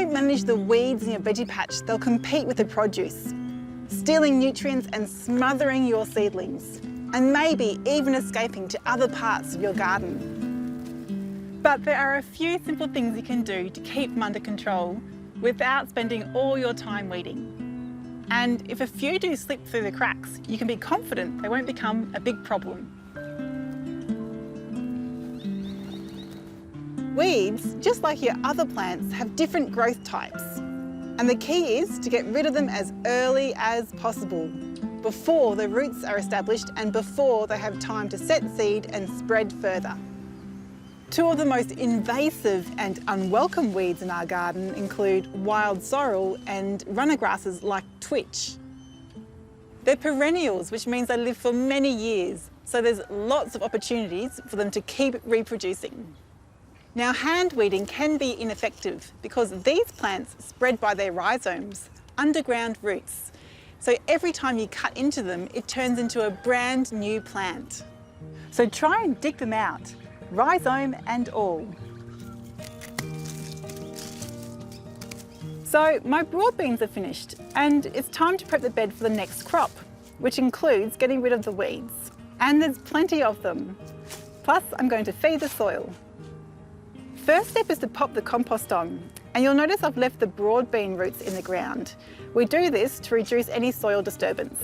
don't manage the weeds in your veggie patch, they'll compete with the produce, stealing nutrients and smothering your seedlings, and maybe even escaping to other parts of your garden. But there are a few simple things you can do to keep them under control without spending all your time weeding. And if a few do slip through the cracks, you can be confident they won't become a big problem. Weeds, just like your other plants, have different growth types. And the key is to get rid of them as early as possible, before the roots are established and before they have time to set seed and spread further. Two of the most invasive and unwelcome weeds in our garden include wild sorrel and runner grasses like twitch. They're perennials, which means they live for many years, so there's lots of opportunities for them to keep reproducing. Now, hand weeding can be ineffective because these plants spread by their rhizomes, underground roots. So every time you cut into them, it turns into a brand new plant. So try and dig them out, rhizome and all. So my broad beans are finished and it's time to prep the bed for the next crop, which includes getting rid of the weeds. And there's plenty of them. Plus, I'm going to feed the soil. First step is to pop the compost on, and you'll notice I've left the broad bean roots in the ground. We do this to reduce any soil disturbance.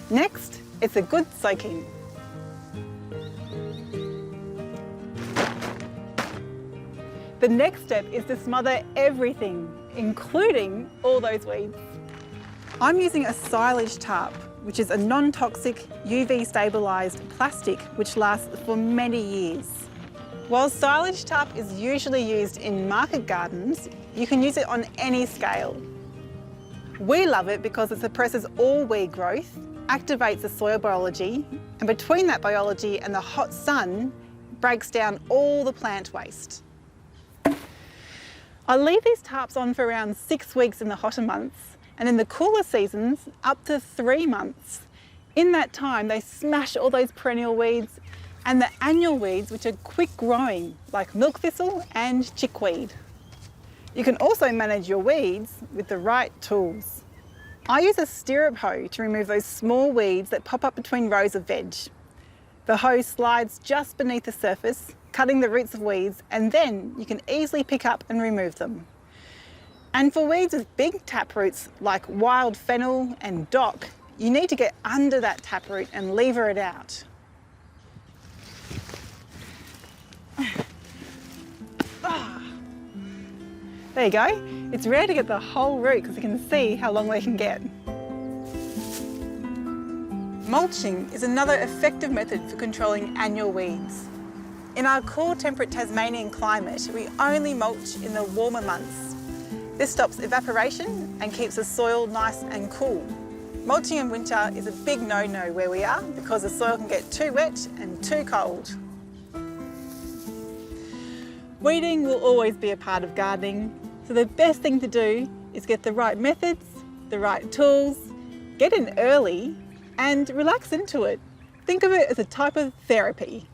Next, it's a good soaking. The next step is to smother everything, including all those weeds. I'm using a silage tarp, which is a non-toxic, UV stabilised plastic which lasts for many years. While silage tarp is usually used in market gardens, you can use it on any scale. We love it because it suppresses all weed growth, activates the soil biology, and between that biology and the hot sun, breaks down all the plant waste. I leave these tarps on for around 6 weeks in the hotter months, and in the cooler seasons, up to 3 months. In that time, they smash all those perennial weeds and the annual weeds, which are quick growing, like milk thistle and chickweed. You can also manage your weeds with the right tools. I use a stirrup hoe to remove those small weeds that pop up between rows of veg. The hoe slides just beneath the surface, cutting the roots of weeds, and then you can easily pick up and remove them. And for weeds with big taproots like wild fennel and dock, you need to get under that taproot and lever it out. There you go. It's rare to get the whole root because you can see how long they can get. Mulching is another effective method for controlling annual weeds. In our cool, temperate Tasmanian climate, we only mulch in the warmer months. This stops evaporation and keeps the soil nice and cool. Mulching in winter is a big no-no where we are because the soil can get too wet and too cold. Weeding will always be a part of gardening, so the best thing to do is get the right methods, the right tools, get in early and relax into it. Think of it as a type of therapy.